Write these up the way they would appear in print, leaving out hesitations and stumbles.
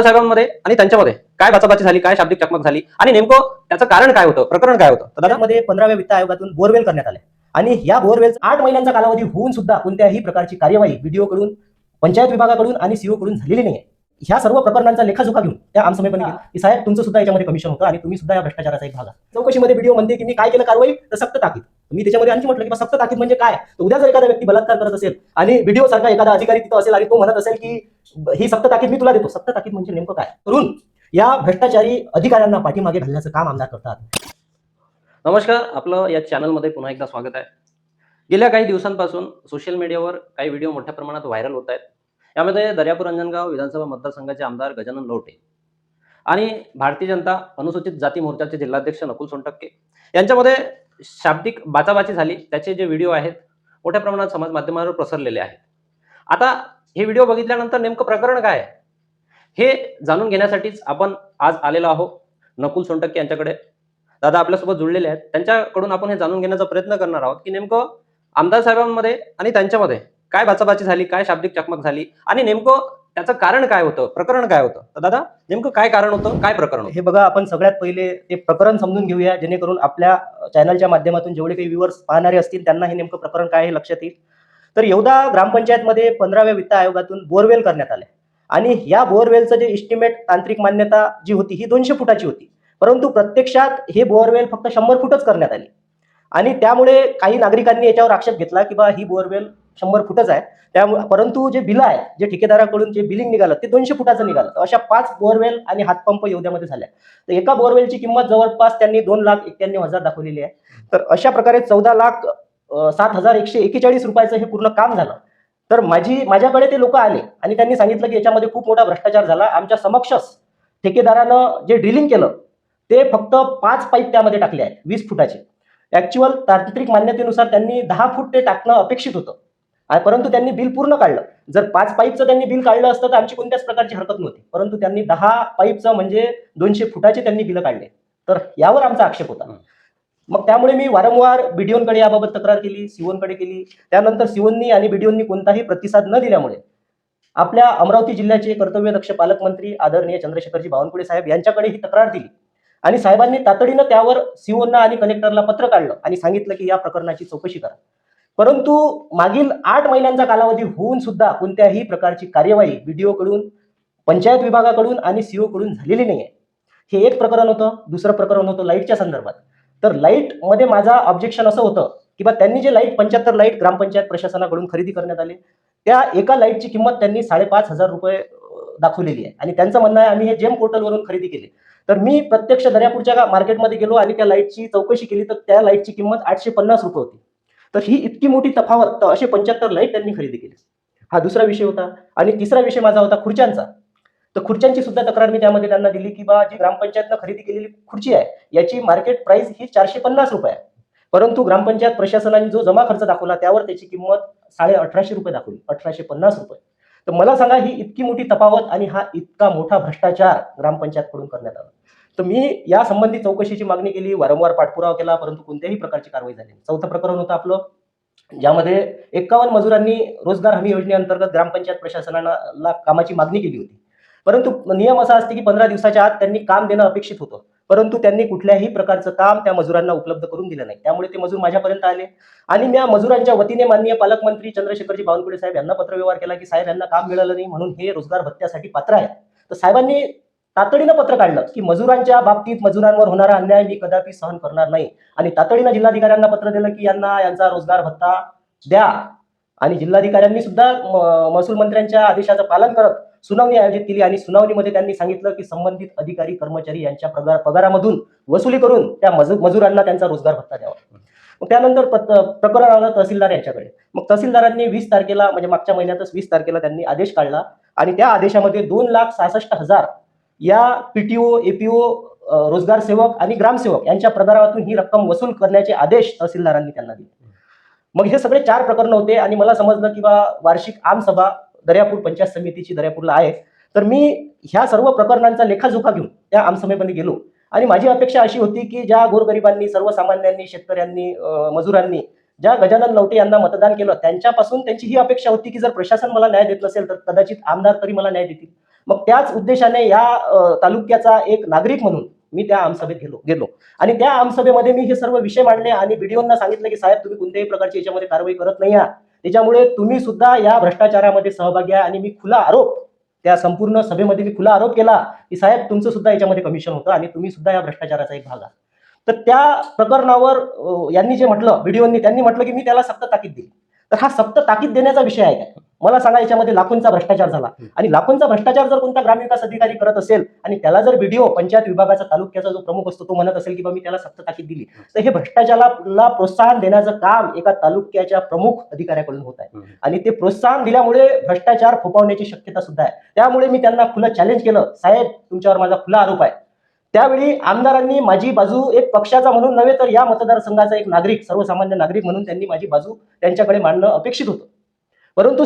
साहेबांमध्ये आणि त्यांच्यामध्ये काय बाचाबाची झाली, काय शाब्दिक चकमक झाली आणि नेमकं त्याचं कारण काय होतं, प्रकरण काय होतं? तर मध्ये 15व्या वित्त आयोगातून बोरवेल करण्यात आले आणि या बोरवेलचा 8 महिन्यांचा कालावधी होऊन सुद्धा कोणत्याही प्रकारची कार्यवाही व्हिडिओ कडून, पंचायत विभागाकडून आणि सीओ कडून झालेली नाहीये. ह्या सर्व प्रकरणांचा लेखाजोखा घेऊन त्या आमसमयपणे गेले की साहेब तुमचं सुद्धा याच्यामध्ये कमिशन होतं आणि तुम्ही सुद्धा या भ्रष्टाचाराचा एक भाग आहात. चौकशीमध्ये व्हिडिओ म्हणते की मी काय केलं कारवाई तर सक्त ताकीद. मी त्याच्यामध्ये आणखी म्हटलं की सक्त ताकीद म्हणजे काय, तर उद्या जर एखादा व्यक्ती बलात्कार करत असेल आणि व्हिडिओ सारखा एखादा अधिकारी तिथं असेल आणि तो म्हणत असेल की ही सक्त ताकीद मी तुला देतो, सक्त ताकीद म्हणजे नेमकं काय करून या भ्रष्टाचारी अधिकाऱ्यांना पाठीमागे घालण्याचं काम आमदार करतात. नमस्कार, आपलं या चॅनलमध्ये पुन्हा एकदा स्वागत आहे. गेल्या काही दिवसांपासून सोशल मीडियावर काही व्हिडिओ मोठ्या प्रमाणात व्हायरल होत आहेत. यामध्ये दर्यापूर अंजनगाव विधानसभा मतदारसंघाचे आमदार गजानन लवटे आणि भारतीय जनता अनुसूचित जाती मोर्चाचे जिल्हाध्यक्ष नकुल सोनटक्के यांच्यामध्ये शाब्दिक बाचाबाची झाली, त्याचे जे व्हिडिओ आहेत मोठ्या प्रमाणात समाज माध्यमांवर पसरलेले आहेत. आता हे व्हिडिओ बघितल्यानंतर नेमकं प्रकरण काय आहे हे जाणून घेण्यासाठीच आपण आज आलेलो आहोत नकुल सोनटक्के यांच्याकडे. दादा आपल्यासोबत जुळलेले आहेत, त्यांच्याकडून आपण हे जाणून घेण्याचा प्रयत्न करणार आहोत की नेमकं आमदार साहेबांमध्ये आणि त्यांच्यामध्ये काय बाचाबाची झाली, काय शाब्दिक चकमक झाली आणि नेमकं त्याचं कारण काय होतं, प्रकरण काय होतं. तर दादा नेमकं काय कारण होतं, काय प्रकरण होतं? हे बघा, आपण सगळ्यात पहिले ते प्रकरण समजून घेऊया, जेणेकरून आपल्या चॅनलच्या माध्यमातून जेवढे काही व्ह्यूअर्स पाहणारे असतील त्यांना हे नेमकं प्रकरण काय हे लक्षात येईल. तर येवदा ग्रामपंचायतमध्ये 15व्या वित्त आयोगातून बोरवेल करण्यात आले आणि या बोरवेलचं जे इस्टिमेट तांत्रिक मान्यता जी होती ही 200 फुटाची होती, परंतु प्रत्यक्षात हे बोरवेल फक्त 100 फुटच करण्यात आली आणि त्यामुळे काही नागरिकांनी याच्यावर आक्षेप घेतला की बा ही बोरवेल 100 फुटच आहे, त्यामुळे परंतु जे बिल आहे, जे ठेकेदाराकडून जे बिलिंग निघालं ते 200 फुटाचं निघालं. तर अशा 5 बोरवेल आणि हातपंप येवद्यामध्ये झाल्या. तर एका बोरवेलची किंमत जवळपास त्यांनी 2,91,000 दाखवलेली आहे. तर अशा प्रकारे 14,07,141 रुपयाचं हे पूर्ण काम झालं. तर माझ्याकडे ते लोक आले आणि त्यांनी सांगितलं की याच्यामध्ये खूप मोठा भ्रष्टाचार झाला. आमच्या समक्षच ठेकेदारानं जे ड्रिलिंग केलं ते फक्त 5 पाईप त्यामध्ये टाकले आहेत 20 फुटाचे. ऍक्च्युअल तांत्रिक मान्यतेनुसार त्यांनी 10 फूट ते टाकणं अपेक्षित होतं, परंतु त्यांनी बिल पूर्ण काढलं. जर 5 पाईपचं त्यांनी बिल काढलं असतं तर आमची कोणत्याच प्रकारची हरकत नव्हती, परंतु त्यांनी 10 पाईपचं म्हणजे 200 फुटाचे त्यांनी बिल काढले. तर यावर आमचा आक्षेप होता. मग त्यामुळे मी वारंवार बीडीओंकडे याबाबत तक्रार केली, सीओंकडे केली. त्यानंतर सीओंनी आणि बीडीओंनी कोणताही प्रतिसाद न दिल्यामुळे आपल्या अमरावती जिल्ह्याचे कर्तव्यदक्ष पालकमंत्री आदरणीय चंद्रशेखरजी बावनकुळे साहेब यांच्याकडे ही तक्रार दिली आणि साहेबांनी तातडीनं त्यावर सीओना आणि कलेक्टरला पत्र काढलं आणि सांगितलं की या प्रकरणाची चौकशी करा. परंतु मागील 8 महिन्यांचा कालावधी होऊन सुद्धा कोणत्याही प्रकारची कार्यवाही व्हिडिओ कडून, पंचायत विभागाकडून आणि सीओ कडून झालेली नाहीये. हे एक प्रकरण होतं. दुसरं प्रकरण होतं लाईटच्या संदर्भात. तर लाईट मध्ये माझा ऑब्जेक्शन असं होतं की बा त्यांनी जे लाईट 75 लाईट ग्रामपंचायत प्रशासनाकडून खरेदी करण्यात आले, त्या एका लाईटची किंमत त्यांनी 5,500 रुपये दाखवलेली आहे आणि त्यांचं म्हणणं आहे आम्ही हे जेम पोर्टलवरून खरेदी केली. तर मी प्रत्यक्ष दर्यापूरच्या मार्केटमध्ये गेलो आणि त्या लाईटची चौकशी केली तर त्या लाईटची किंमत 850 रुपये होती. तर ही इतकी मोठी तफावत, तर असे 75 लाईट त्यांनी खरेदी केली. हा दुसरा विषय होता. आणि तिसरा विषय माझा होता खुर्च्यांचा. तर खुर्च्यांची सुद्धा तक्रार मी त्यामध्ये त्यांना दिली की बा जी ग्रामपंचायतनं खरेदी केलेली खुर्ची आहे याची मार्केट प्राइस ही 450 रुपये आहे, परंतु ग्रामपंचायत प्रशासनाने जो जमा खर्च दाखवला त्यावर त्याची किंमत 1,850 रुपये दाखवली, 1,850 रुपये. तर मला सांगा, ही इतकी मोठी तफावत आणि हा इतका मोठा भ्रष्टाचार ग्रामपंचायतकडून करण्यात आला. तर मी या संबंधी चौकशीची मागणी केली, वारंवार पाठपुरावा केला, परंतु कोणत्याही प्रकारची कारवाई झाली. चौथं प्रकरण होतं आपलं, ज्यामध्ये 51 मजुरांनी रोजगार हमी योजनेअंतर्गत ग्रामपंचायत प्रशासनाला कामाची मागणी केली होती, परंतु नियम असा असते की 15 दिवसाच्या आत त्यांनी काम देणं अपेक्षित होतं, परंतु त्यांनी कुठल्याही प्रकारचं काम त्या मजुरांना उपलब्ध करून दिलं नाही. त्यामुळे ते मजूर माझ्यापर्यंत आले आणि मी या मजुरांच्या वतीने माननीय पालकमंत्री चंद्रशेखरजी बावनकुळे साहेब यांना पत्रव्यवहार केला की साहेब यांना काम मिळालं नाही म्हणून हे रोजगार भत्त्यासाठी पात्र आहेत. तर साहेबांनी तातडीनं पत्र काढलं की मजुरांच्या बाबतीत मजुरांवर होणारा अन्याय मी कदापि सहन करणार नाही आणि तातडीनं जिल्हाधिकाऱ्यांना पत्र दिलं की यांचा रोजगार भत्ता द्या. आणि जिल्हाधिकाऱ्यांनी सुद्धा महसूल मंत्र्यांच्या आदेशाचं पालन करत सुनावणी आयोजित केली आणि सुनावणीमध्ये त्यांनी सांगितलं की संबंधित अधिकारी कर्मचारी यांच्या पगारामधून वसुली करून त्या मजुरांना त्यांचा रोजगार भत्ता द्यावा. मग त्यानंतर प्रकरण आलं तहसीलदार यांच्याकडे. मग तहसीलदारांनी 20 तारखेला म्हणजे मागच्या महिन्यातच 20 तारखेला त्यांनी आदेश काढला आणि त्या आदेशामध्ये 2,66,000 या पीटीओ, एपीओ, रोजगार सेवक आणि ग्रामसेवक यांच्या पगारातून ही रक्कम वसूल करण्याचे आदेश तहसीलदारांनी त्यांना दिले. मग हे सगळे 4 प्रकरण होते आणि मला समजलं की वार्षिक आमसभा दर्यापूर पंचायत समितीची दर्यापूरला आहे. तर मी ह्या सर्व प्रकरणांचा लेखाजोखा घेऊन त्या आमसभेमध्ये गेलो आणि माझी अपेक्षा अशी होती की ज्या गोरगरिबांनी, सर्वसामान्यांनी, शेतकऱ्यांनी, मजुरांनी ज्या गजानन लवटे यांना मतदान केलं त्यांच्यापासून त्यांची ही अपेक्षा होती की जर प्रशासन मला न्याय देत नसेल तर कदाचित आमदार तरी मला न्याय देतील. मग त्याच उद्देशाने या तालुक्याचा एक नागरिक म्हणून मी त्या आमसभेत गेलो आणि त्या आमसभेमध्ये मी हे सर्व विषय मांडले आणि व्हिडिओना सांगितलं की साहेब तुम्ही कोणत्याही प्रकारची याच्यामध्ये कारवाई करत नाही आहात, त्याच्यामुळे तुम्ही सुद्धा या भ्रष्टाचारामध्ये सहभागी आहे आणि मी खुला आरोप त्या संपूर्ण सभेमध्ये मी खुला आरोप केला की साहेब तुमचं सुद्धा याच्यामध्ये कमिशन होतं आणि तुम्ही सुद्धा या भ्रष्टाचाराचा एक भाग आहात. तर त्या प्रकरणावर यांनी जे म्हटलं व्हिडिओनी त्यांनी म्हटलं की मी त्याला सक्त ताकीद दिली. तर हा सक्त ताकीद देण्याचा विषय आहे काय? मला सांगा, याच्यामध्ये लाखोंचा भ्रष्टाचार झाला आणि लाखोंचा भ्रष्टाचार जर कोणता ग्रामविकास अधिकारी करत असेल आणि त्याला जर व्हिडिओ पंचायत विभागाचा तालुक्याचा जो प्रमुख असतो तो म्हणत असेल की मी त्याला सक्त ताकीद दिली, तर हे भ्रष्टाचाराला प्रोत्साहन देण्याचं काम एका तालुक्याच्या प्रमुख अधिकाऱ्याकडून होत आहे आणि ते प्रोत्साहन दिल्यामुळे भ्रष्टाचार फोफावण्याची शक्यता सुद्धा आहे. त्यामुळे मी त्यांना खुलं चॅलेंज केलं, साहेब तुमच्यावर माझा खुला आरोप आहे. त्यावेळी आमदारांनी माझी बाजू एक पक्षाचा म्हणून नव्हे तर या मतदारसंघाचा एक नागरिक, सर्वसामान्य नागरिक म्हणून त्यांनी माझी बाजू त्यांच्याकडे मांडणं अपेक्षित होतं. परंतु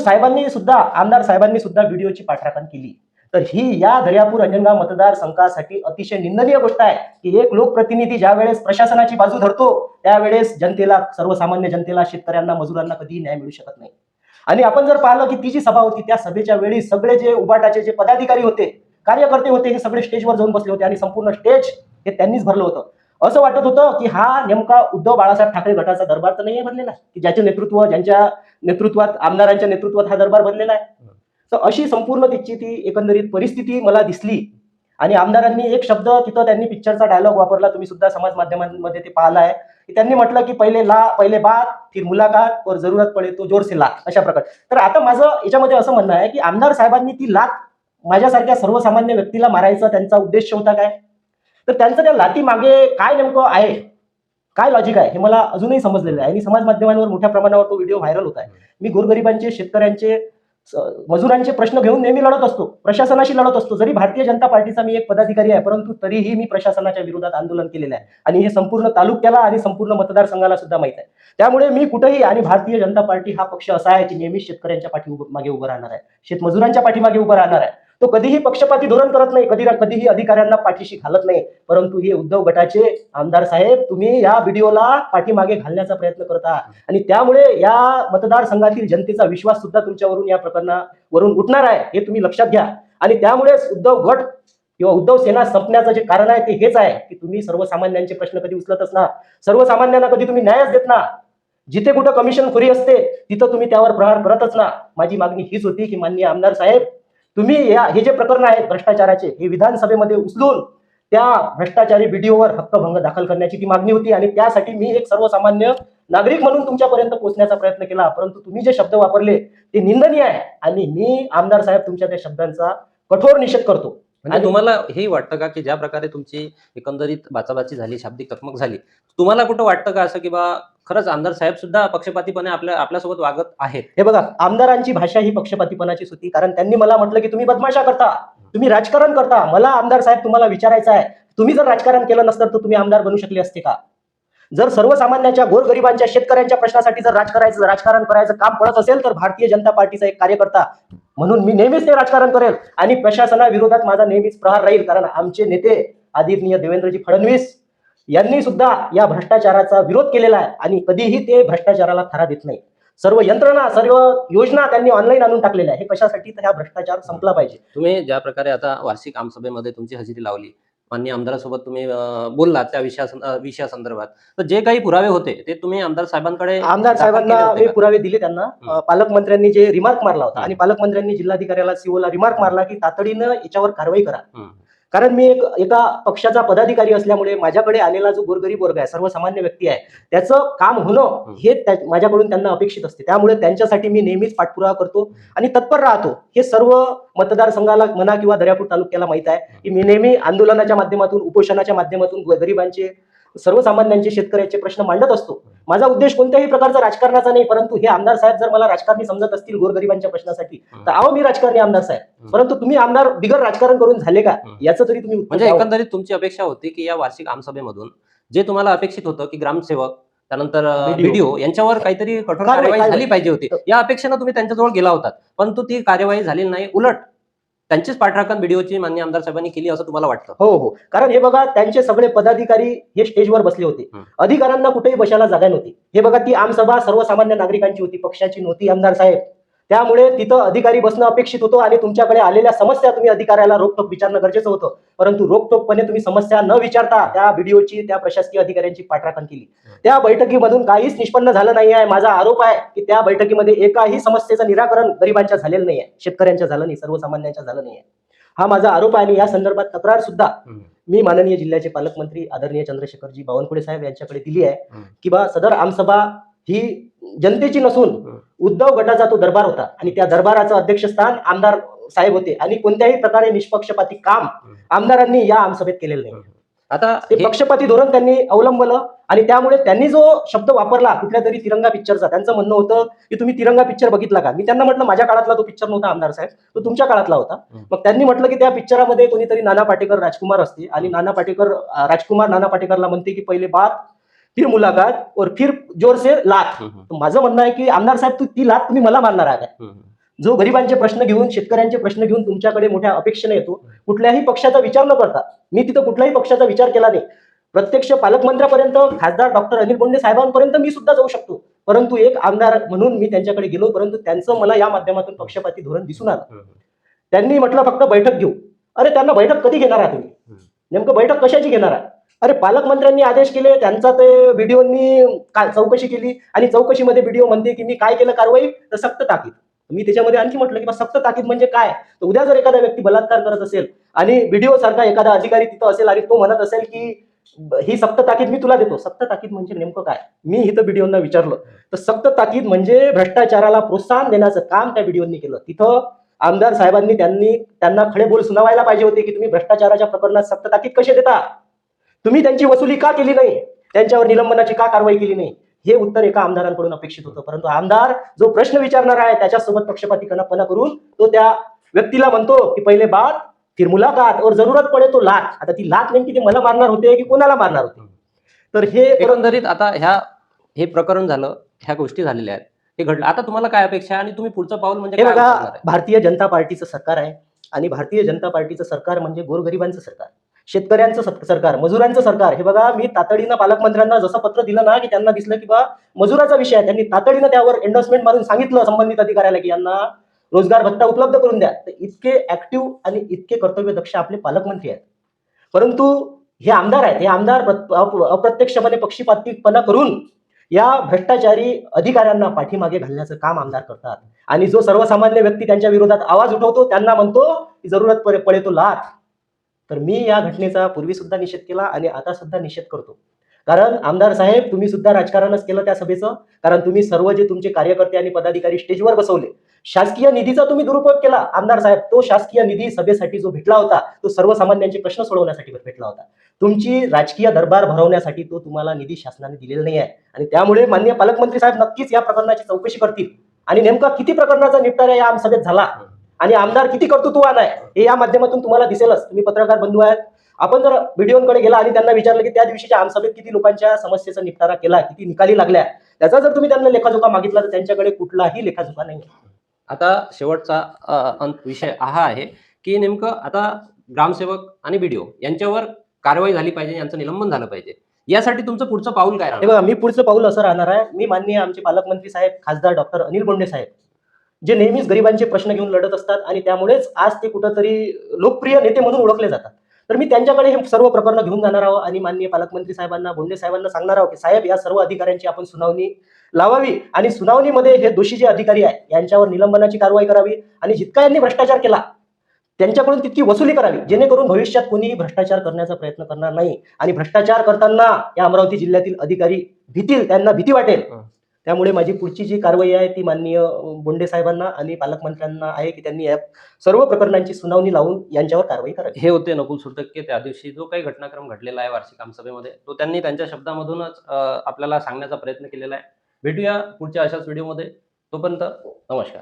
आमदार साहेबांनी सुद्धा व्हिडिओची पाठराखण केली. तर ही या दर्यापूर अंजनगाव मतदारसंघासाठी अतिशय निंदनीय गोष्ट आहे की एक लोकप्रतिनिधी ज्या वेळेस प्रशासनाची बाजू धरतो त्यावेळेस जनतेला, सर्वसामान्य जनतेला, शेतकऱ्यांना, मजुरांना कधीही न्याय मिळू शकत नाही. आणि आपण जर पाहिलं की ती जी सभा होती त्या सभेच्या वेळी सगळे जे उबाटाचे जे पदाधिकारी होते, कार्यकर्ते होते, हे सगळे स्टेजवर जाऊन बसले होते आणि संपूर्ण स्टेज हे त्यांनीच भरलं होतं. असं वाटत होतं की हा नेमका उद्धव बाळासाहेब ठाकरे गटाचा दरबार तर नाही भरलेला की ज्यांच्या नेतृत्वात आमदारांच्या नेतृत्वात हा दरबार भरलेला आहे. तर अशी संपूर्ण तिची ती एकंदरीत परिस्थिती मला दिसली. आणि आमदारांनी एक शब्द तिथं त्यांनी पिक्चरचा डायलॉग वापरला, तुम्ही सुद्धा समाज माध्यमांमध्ये ते पाहिलं आहे की त्यांनी म्हटलं की पहिले बात फिर मुलाकात और जरूरत पडे तो जोर से लात, अशा प्रकारे. तर आता माझं याच्यामध्ये असं म्हणणं आहे की आमदार साहेबांनी ती लात माझ्यासारख्या सर्वसामान्य व्यक्तीला मारायचा त्यांचा उद्देश होता काय? तर त्यांचं त्या लाती मागे काय नेमकं आहे, काय लॉजिक आहे हे मला अजूनही समजलेलं आहे आणि समाज माध्यमांवर मोठ्या प्रमाणावर तो व्हिडिओ व्हायरल होत आहे. मी गोरगरिबांचे, शेतकऱ्यांचे, मजुरांचे प्रश्न घेऊन नेहमी लढत असतो, प्रशासनाशी लढत असतो. जरी भारतीय जनता पार्टीचा मी एक पदाधिकारी आहे परंतु तरीही मी प्रशासनाच्या विरोधात आंदोलन केलेलं आहे आणि हे संपूर्ण तालुक्याला आणि संपूर्ण मतदारसंघाला सुद्धा माहित आहे. त्यामुळे मी कुठेही, आणि भारतीय जनता पार्टी हा पक्ष असा आहे की नेहमी शेतकऱ्यांच्या पाठीमागे उभं राहणार आहे, शेतमजुरांच्या पाठीमागे उभं राहणार आहे. तो कधीही पक्षपाती धोरण करत नाही, कधीही अधिकाऱ्यांना पाठीशी घालत नाही. परंतु हे उद्धव गटाचे आमदार साहेब तुम्ही या व्हिडिओला पाठीमागे घालण्याचा प्रयत्न करता आणि त्यामुळे या मतदारसंघातील जनतेचा विश्वास सुद्धा तुमच्यावरून, या प्रकरणावरून उठणार आहे, हे तुम्ही लक्षात घ्या. आणि त्यामुळेच उद्धव गट किंवा उद्धव सेना संपण्याचं जे कारण आहे ते हेच आहे की तुम्ही सर्वसामान्यांचे प्रश्न कधी उचलतच ना, सर्वसामान्यांना कधी तुम्ही न्यायच देत ना. जिथे कुठं कमिशन खोरी असते तिथं तुम्ही त्यावर प्रहार करतच ना. माझी मागणी हीच होती की माननीय आमदार साहेब तुम्ही हे जे प्रकरण आहेत भ्रष्टाचाराचे हे विधानसभेमध्ये उचलून त्या भ्रष्टाचारी व्हिडिओवर हक्कभंग दाखल करण्याची ती मागणी होती आणि त्यासाठी मी एक सर्वसामान्य नागरिक म्हणून तुमच्यापर्यंत पोहोचण्याचा प्रयत्न केला. परंतु तुम्ही जे शब्द वापरले ते निंदनीय आहे आणि मी आमदार साहेब तुमच्या त्या शब्दांचा कठोर निषेध करतो. म्हणजे तुम्हाला हे वाटतं का की ज्या प्रकारे तुमची एकंदरीत बाचाबाची झाली, शाब्दिक चकमक झाली, तुम्हाला कुठं वाटतं का असं की बा खरंच आमदार साहेब सुद्धा पक्षपातीपणे आपल्यासोबत वागत आहेत? हे बघा, आमदारांची भाषा ही पक्षपातीपणाचीच होती. कारण त्यांनी मला म्हटलं की तुम्ही बदमाशा करता, तुम्ही राजकारण करता. मला आमदार साहेब तुम्हाला विचारायचं आहे, तुम्ही जर राजकारण केलं नसतं तर तुम्ही आमदार बनू शकले असते का? जर सर्वसामान्यांच्या, गोरगरिबांच्या, शेतकऱ्यांच्या प्रश्नासाठी जर राजकारण करायचं काम पडत असेल तर भारतीय जनता पार्टीचा एक कार्यकर्ता म्हणून मी नेहमीच ते राजकारण करेल आणि प्रशासनाविरोधात माझा नेहमीच प्रहार राहील. कारण आमचे नेते आदरणीय देवेंद्रजी फडणवीस यांनी सुद्धा या भ्रष्टाचाराचा विरोध केलेला आहे आणि कधीही ते भ्रष्टाचाराला थारा देत नाही. सर्व यंत्रणा, सर्व योजना त्यांनी ऑनलाईन आणून टाकलेल्या आहे. हे कशासाठी? तर हा भ्रष्टाचार संपला पाहिजे. तुम्ही ज्या प्रकारे आता वार्षिक आमसभेमध्ये तुमची हजेरी लावली, माननीय आमदारासोबत तुम्ही बोललात त्या विषयासंदर्भात, तर जे काही पुरावे होते ते तुम्ही आमदार साहेबांना मी पुरावे दिले त्यांना. पालकमंत्र्यांनी जे रिमार्क मारला होता आणि पालकमंत्र्यांनी जिल्हाधिकाऱ्याला, सीओला रिमार्क मारला की तातडीनं याच्यावर कारवाई करा. कारण मी एका पक्षाचा पदाधिकारी असल्यामुळे माझ्याकडे आलेला जो गोरगरीब वर्ग आहे, सर्वसामान्य व्यक्ती आहे, त्याचं काम होणं हे माझ्याकडून त्यांना अपेक्षित असते. त्यामुळे त्यांच्यासाठी मी नेहमीच पाठपुरावा करतो आणि तत्पर राहतो. हे सर्व मतदारसंघाला म्हणा किंवा दर्यापूर तालुक्याला माहित आहे की मी नेहमी आंदोलनाच्या माध्यमातून, उपोषणाच्या माध्यमातून गरिबांचे, सर्वसामान्यांचे, शेतकऱ्यांचे प्रश्न मांडत असतो. माझा उद्देश कोणत्याही प्रकारचा राजकारणाचा नाही. परंतु हे आमदार साहेब जर मला राजकारणी समजत असतील गोरगरिबांच्या प्रश्नासाठी तर आहो, मी राजकारणी आमदार साहेब. परंतु तुम्ही आमदार बिगर राजकारण करून झाले का याचं तरी तुम्ही म्हणजे एकंदरीत तुमची अपेक्षा होती की या वार्षिक आमसभेमधून जे तुम्हाला अपेक्षित होतं की ग्रामसेवक, त्यानंतर व्हिडिओ यांच्यावर काहीतरी कठोर कार्यवाही झाली पाहिजे होती, या अपेक्षेनं तुम्ही त्यांच्याजवळ गेला होता. परंतु ती कार्यवाही झाली नाही, उलट त्यांचीच पाठराखण व्हिडिओची माननीय आमदार साहेबांनी केली असं तुम्हाला वाटतं? हो. कारण हे बघा, त्यांचे सगळे पदाधिकारी हे स्टेजवर बसले होते, अधिकाऱ्यांना कुठेही बसायला जागा नव्हती. हे बघा, ती आमसभा सर्वसामान्य नागरिकांची होती, पक्षाची नव्हती. आमदार साहेब त्यामुळे तिथं अधिकारी बसणं अपेक्षित होतं आणि तुमच्याकडे आलेल्या समस्या तुम्ही अधिकाऱ्याला रोखठोक विचारणं गरजेचं होतं. परंतु रोखठोकपणे तुम्ही समस्या न विचारता त्या व्हिडिओची त्या प्रशासकीय अधिकाऱ्यांची पाठराखण केली. त्या बैठकीमधून काहीच निष्पन्न झालं नाही आहे. माझा आरोप आहे की त्या बैठकीमध्ये एकाही समस्येचं निराकरण गरिबांच्या झालेलं नाही आहे, शेतकऱ्यांच्या झालं नाही, सर्वसामान्यांच्या झालं नाही आहे. हा माझा आरोप आहे आणि या संदर्भात तक्रार सुद्धा मी माननीय जिल्ह्याचे पालकमंत्री आदरणीय चंद्रशेखरजी बावनकुळे साहेब यांच्याकडे दिली आहे की बा सदर आमसभा ही जनतेची नसून उद्धव गटाचा तो दरबार होता आणि त्या दरबाराचं अध्यक्षस्थान आमदार साहेब होते आणि कोणत्याही प्रकारे निष्पक्षपाती काम आमदारांनी या आमसभेत केलेलं नाही. आता ते पक्षपाती धोरण त्यांनी अवलंबलं आणि त्यामुळे त्यांनी जो शब्द वापरला कुठल्या तरी तिरंगा पिक्चरचा, त्यांचं म्हणणं होतं की तुम्ही तिरंगा पिक्चर बघितला का? मी त्यांना म्हटलं माझ्या काळातला तो पिक्चर नव्हता आमदार साहेब, तो तुमच्या काळातला होता. मग त्यांनी म्हटलं की त्या पिक्चरामध्ये कोणीतरी नाना पाटेकर राजकुमार असते आणि राजकुमार नाना पाटेकरला म्हणते की पहिले बात फिर मुलाकात और फिर जोर से लात. माझं म्हणणं आहे की आमदार साहेब ती लात तुम्ही मला मारणार आहे. जो गरिबांचे प्रश्न घेऊन, शेतकऱ्यांचे प्रश्न घेऊन तुमच्याकडे मोठ्या अपेक्षेने येतो, कुठल्याही पक्षाचा विचार न करता, मी तिथं कुठल्याही पक्षाचा विचार केला नाही, प्रत्यक्ष पालकमंत्र्यापर्यंत, खासदार डॉक्टर अनिल बोंडे साहेबांपर्यंत मी सुद्धा जाऊ शकतो, परंतु एक आमदार म्हणून मी त्यांच्याकडे गेलो. परंतु त्यांचं मला या माध्यमातून पक्षपाती धोरण दिसून आलं. त्यांनी म्हटलं फक्त बैठक घेऊ. अरे त्यांना बैठक कधी घेणार आहात तुम्ही? नेमकं बैठक कशाची घेणार आहे? अरे पालकमंत्र्यांनी आदेश केले, त्यांचा ते व्हिडिओनी चौकशी केली आणि चौकशीमध्ये व्हिडिओ म्हणते की मी काय केलं कारवाई, तर सक्त ताकीद. मी त्याच्यामध्ये आणखी म्हटलं की सक्त ताकीद म्हणजे काय? तर उद्या जर एखादा व्यक्ती बलात्कार करत असेल आणि व्हिडिओ सारखा एखादा अधिकारी तिथं असेल आणि तो म्हणत असेल की ही सक्त ताकीद मी तुला देतो, सक्त ताकीद म्हणजे नेमकं काय? मी इथं व्हिडिओना विचारलं तर सक्त ताकीद म्हणजे भ्रष्टाचाराला प्रोत्साहन देण्याचं काम त्या व्हिडिओनी केलं. तिथं आमदार साहेबांनी त्यांना खडे बोल सुनावायला पाहिजे होते की तुम्ही भ्रष्टाचाराच्या प्रकरणात सक्त ताकीद कसे देता, तुम्ही त्यांची वसुली का केली नाही, त्यांच्यावर निलंबनाची का कारवाई केली नाही, हे उत्तर एका आमदारांकडून अपेक्षित होतं. परंतु आमदार जो प्रश्न विचारणार आहे त्याच्यासोबत पक्षपातीपणा करून तो त्या व्यक्तीला म्हणतो की पहिले बात फिर मुलाकात और जरूरत पडे तो लात. आता ती लात नेमकी ते मला मारणार होते की कोणाला मारणार होते? तर हे एकंदरीत आता हे प्रकरण झालं, ह्या गोष्टी झालेल्या आहेत, हे घडलं. आता तुम्हाला काय अपेक्षा आहे आणि तुम्ही पुढचं पाऊल म्हणजे हे काय बघा, उचलणार आहे? भारतीय जनता पार्टीचं सरकार आहे आणि भारतीय जनता पार्टीचं सरकार म्हणजे गोरगरिबांचं सरकार, शेतकऱ्यांचं सरकार, मजुरांचं सरकार. हे बघा, मी तातडीनं पालकमंत्र्यांना जसं पत्र दिलं ना की त्यांना दिसलं की बा मजुराचा विषय आहे, त्यांनी तातडीनं त्यावर एंडोर्समेंट मारून सांगितलं संबंधित अधिकाऱ्याला की यांना रोजगार भत्ता उपलब्ध करून द्या. तर इतके ऍक्टिव्ह आणि इतके कर्तव्यदक्ष आपले पालकमंत्री आहेत. परंतु हे आमदार आहेत, हे आमदार अप्रत्यक्षपणे पक्षपातीपणा करून या भ्रष्टाचारी अधिकाऱ्यांना पाठीमागे घालण्याचं काम आमदार करतात आणि जो सर्वसामान्य व्यक्ती त्यांच्या विरोधात आवाज उठवतो त्यांना म्हणतो की जरूरत पडे तो लाथ. तर मी या घटनेचा पूर्वी सुद्धा निषेध केला आणि आता सुद्धा निषेध करतो. कारण आमदार साहेब, तुम्ही सुद्धा राजकारणच केलं त्या सभेचं. कारण तुम्ही सर्व जे तुमचे कार्यकर्ते आणि पदाधिकारी स्टेजवर बसवले, शासकीय निधीचा तुम्ही दुरुपयोग केला. आमदार साहेब, तो शासकीय निधी सभेसाठी जो भेटला होता तो सर्वसामान्यांचे प्रश्न सोडवण्यासाठी भेटला होता. तुमची राजकीय दरबार भरवण्यासाठी तो तुम्हाला निधी शासनाने दिलेला नाही आहे आणि त्यामुळे माननीय पालकमंत्री साहेब नक्कीच या प्रकरणाची चौकशी करतील आणि नेमका किती प्रकरणाचा निपटारा या आमसभेत झाला आणि आमदार किती कर्तृत्ववान आहे हे या माध्यमातून तुम्हाला दिसेलच. तुम्ही पत्रकार बंधू आहेत, आपण जर व्हिडिओकडे गेला आणि त्यांना विचारलं की त्या दिवशीच्या आमसभेत किती लोकांच्या समस्येचा निपटारा केला, किती निकाली लागल्या, त्याचा जर तुम्ही त्यांना लेखाजोखा मागितला तर त्यांच्याकडे कुठलाही लेखाजोखा नाही. आता शेवटचा विषय हा आहे की नेमकं आता ग्रामसेवक आणि व्हिडिओ यांच्यावर कारवाई झाली पाहिजे, यांचं निलंबन झालं पाहिजे, यासाठी तुमचं पुढचं पाऊल काय हे राहणार? बघा, मी पुढचं पाऊल असं राहणार आहे, मी माननीय आमचे पालकमंत्री साहेब खासदार डॉक्टर अनिल बोंडे साहेब, जे नेहमीच गरिबांचे प्रश्न घेऊन लढत असतात आणि त्यामुळेच आज ते कुठंतरी लोकप्रिय नेते म्हणून ओळखले जातात. तर मी त्यांच्याकडे हे सर्व प्रकरण घेऊन जाणार आहोत आणि माननीय पालकमंत्री साहेबांना, बोंडे साहेबांना सांगणार आहोत की साहेब, या सर्व अधिकाऱ्यांची आपण सुनावणी लावावी आणि सुनावणीमध्ये हे दोषी जे अधिकारी आहेत यांच्यावर निलंबनाची कारवाई करावी आणि जितका यांनी भ्रष्टाचार केला त्यांच्याकडून तितकी वसुली करावी, जेणेकरून भविष्यात कोणीही भ्रष्टाचार करण्याचा प्रयत्न करणार नाही आणि भ्रष्टाचार करताना या अमरावती जिल्ह्यातील अधिकारी भीतील, त्यांना भीती वाटेल. त्यामुळे माझी पुढची जी कारवाई आहे ती माननीय बोंडे साहेबांना आणि पालकमंत्र्यांना आहे की त्यांनी या सर्व प्रकरणांची सुनावणी लावून यांच्यावर कारवाई करावी. हे होते नकुल सुरटक्के. त्या दिवशी जो काही घटनाक्रम घडलेला आहे वार्षिक आमसभेमध्ये, तो त्यांनी त्यांच्या शब्दामधूनच आपल्याला सांगण्याचा प्रयत्न केलेला आहे. भेटूया पुढच्या अशाच व्हिडिओमध्ये. तोपर्यंत नमस्कार.